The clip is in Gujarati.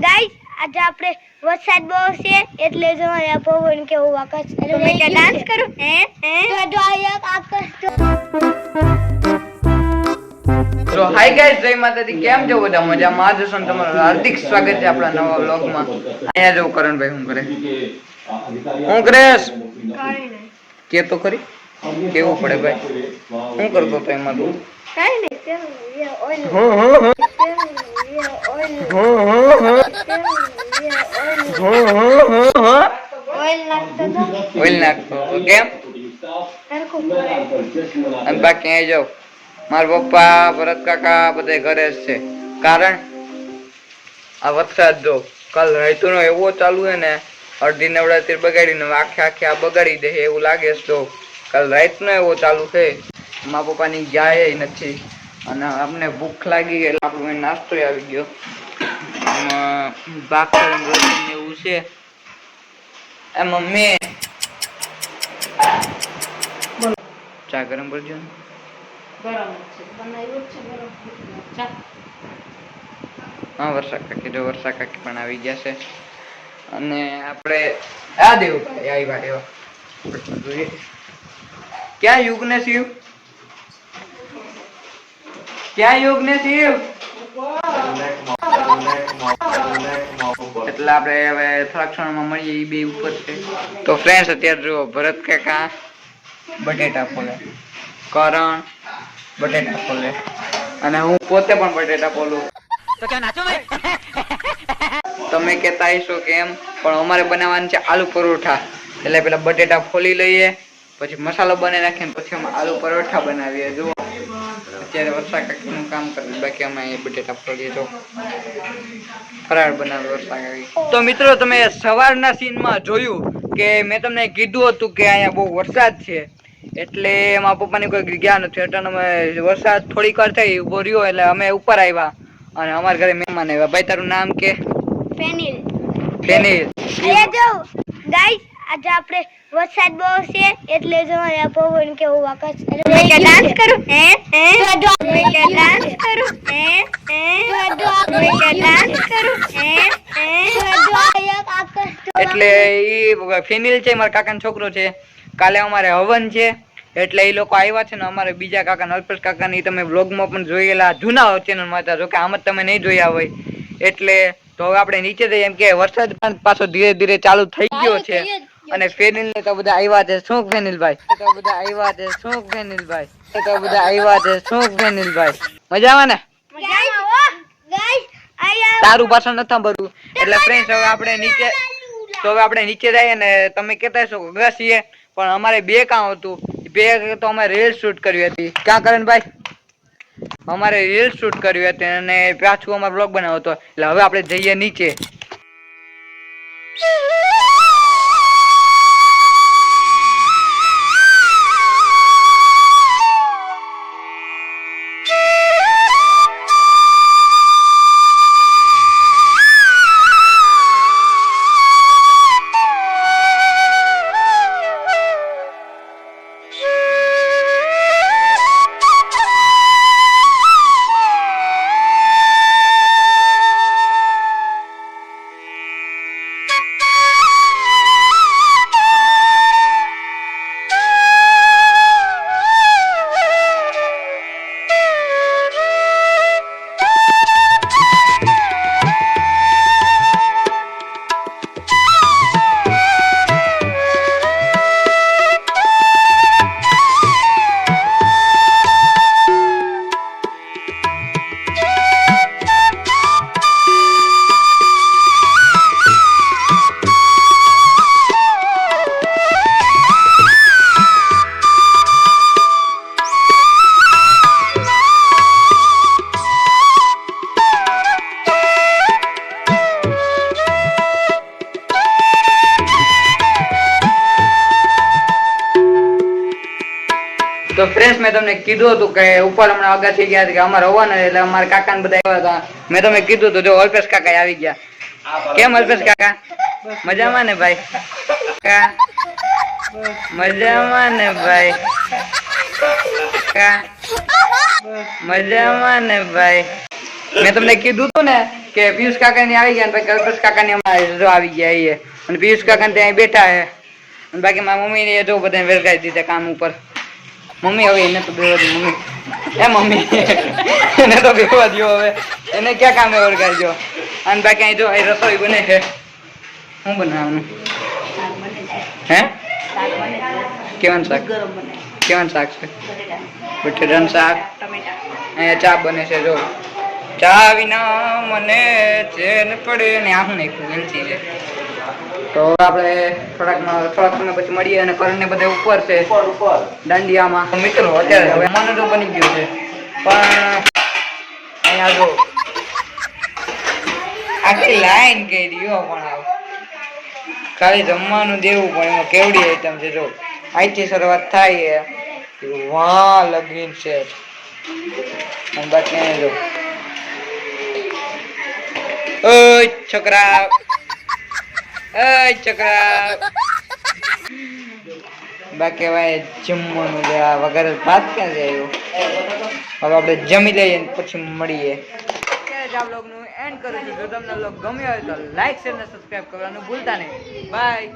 ગાઈસ આજે આપણે વરસાદ બહુ છે એટલે જો આ પવન કેવું આકાશ તમે કે ડાન્સ કરો તો જો આ આકાશ તો હાય ગાઈસ, જય માતાજી. કેમ છો બધા? મજામાં? આજ છો ને? તમારું હાર્દિક સ્વાગત છે આપણા નવા વ્લોગમાં. અહીંયા જો કરણભાઈ શું કરે? હું કરેશ કે તો ખરી કેવું પડે ભાઈ? શું કરતો તો એમાં તું? કાઈ નહીં ઓઇલ નાખતો કેમ? અને બાકી અહીં જાવ મારા પપ્પા, ભરત કાકા બધા ઘરે જ છે. કારણ આ વરસાદ જો કાલ રાઈતો નો એવો ચાલુ હે ને, અડધી નવરાત્રી બગાડીને આખે આ બગાડી દે એવું લાગે છે. જો કાલ રાઈત નો એવો ચાલુ છે. મારા પપ્પાની જાય નથી અને અમને ભૂખ લાગી ગઈ એટલે આપણો નાસ્તો આવી ગયો. ભાખર એવું છે. એ મમ્મી ચા ગરમ કરજો ને. હા, વર્ષા કાકી પણ આવી ગયા છે. અને આપણે આ દેવું આવ્યા ક્યાં યુગને શિવ એટલે આપણે હવે થોડા ક્ષણમાં મળીએ. એ બે ઉપર છે. તો ફ્રેન્ડ્સ અત્યારે જો ભરત કાકા બટેટા ફોલે, કરણ બટેટા ફોલે અને હું પોતે પણ બટેટા ફોલું. તો ક્યાં નાચો ભાઈ? તમે કહેતા હશો કે એમ, પણ અમારે બનાવવાનું છે આલુ પરોઠા. એટલે પેલા બટેટા ફોલી લઈએ, પછી મસાલો બનાવી નાખીને પછી અમે આલુ પરોઠા બનાવીએ. જુઓ અત્યારે વર્ષા કાકીનું કામ કરીએ, બાકી અમે અહીંયા બટેટા ફોલીએ. તો ફરાળ બનાવે વર્ષા કાકી. તો મિત્રો, તમે સવારના સીનમાં જોયું કે મેં તમને કીધું હતું કે અહીંયા બહુ વરસાદ છે. એટલે મારા પપ્પાની કોઈ ગયા નથી. એટલે અમે વરસાદ થોડીક વાર થઈ ઉભો રહ્યો એટલે અમે ઉપર આવ્યા અને અમારા ઘરે મહેમાન આવ્યા. ભાઈ તારું નામ કે? ફેનિલ. અહીંયા જો ગાઈસ આજે આપણે વરસાદ બહુ છે એટલે જો આ પવન કેવું આકાશ તમે કે ડાન્સ કરો તો જો તમે કે ડાન્સ કરો તો તમે કે ડાન્સ કરો તો જો આકાશ એટલે ઈ ફેનિલ છે, મારા કાકાનો છોકરો છે. કાલે અમારે હવન છે એટલે એ લોકો આવ્યા છે ને. અમારે બીજા કાકા અલ્પેશ કાકા ની તમે વ્લોગમાં પણ જોયેલા, જૂના ચેનલમાં હતા. જો કે આમ જ તમે નહીં જોયા હોય. એટલે તો હવે આપણે નીચે જઈએ, એમ કે વરસાદ પણ પાછો ધીરે ધીરે ચાલુ થઈ ગયો છે. અને ફેનિલ ને તો બધા આવ્યા છે. શું ફેનિલભાઈ? મજામાં ને? તારું ભાષણ નથી સાંભળવું. એટલે ફ્રેન્ડ્સ હવે આપણે નીચે જઈએ ને. તમે કહેતા હશો ઘસીએ, પણ અમારે બે કામ હતું. બે તો અમે રીલ શૂટ કરી હતી. ક્યાં કરણભાઈ? અમારે રીલ શૂટ કરી હતી અને પાછું અમારો બ્લોગ બનાવ્યો હતો. એટલે હવે આપણે જઈએ નીચે. તો ફ્રેન્ડ્સ, મેં તમને કીધું હતું કે ઉપર હમણાં અગાસી ગયા કે અમારે હોવાના, એટલે અમારા કાકા ને બધા આવ્યા હતા. મેં તમને કીધું હતું. જો અલ્પેશ કાકા આવી ગયા. કેમ અલ્પેશ કાકા? મજામાં ને ભાઈ? મજામાં ને ભાઈ? મજામાં ને ભાઈ? મેં તમને કીધું હતું ને કે પિયુષ કાકા ની આવી ગયા ને કલ્પેશ કાકા ની હમણાં જો આવી ગયા એ અને પિયુષ કાકા ત્યાં બેઠા હે અને બાકી મારા મમ્મી ને જો બધા વેરગાઈ દીધા કામ ઉપર. મમ્મી હવે એને તો બેવા દો મમ્મી. એ મમ્મી એને તો બેવા દો હવે. એને ક્યાં કામે વળગાડજો. અને બાકી અહીં જો અહીં રસોઈ બને છે. શું બનાવવાનું? હે? કેવાનું શાક? કેવાનું શાક છે? બટેટાનું શાક. અહીંયા ચા બને છે જો. ચા વિના મને ચેન પડે ને આ હું નાખ્યું વેલચી છે. તો આપણે થોડાક સમય પછી મળીએ અને કરણને બધા ઉપર છે દાંડિયામાં. મિત્રો અત્યારે હવે મન તો બની ગયું છે પણ અહીંયા જો આખી લાઈન કહી રહ્યો પણ આવ ખાલી જમવાનું દેવું પણ એમાં કેવડી આઈટમ છે જો અહીંથી શરૂઆત થાય વાહ લગીન છે અને બાકી અહીંયા જો ઓય છોકરા બાકી ભાઈ જમવાનું વગર ભાત ક્યાં જાય હવે આપણે જમી લઈએ પછી મળીએ. અત્યારે જ આ બ્લોગનું એન્ડ કરું છું. જો તમને બ્લોગ ગમ્યો હોય તો લાઈક શેર અને સબસ્ક્રાઇબ કરવાનું ભૂલતા નહીં. બાય.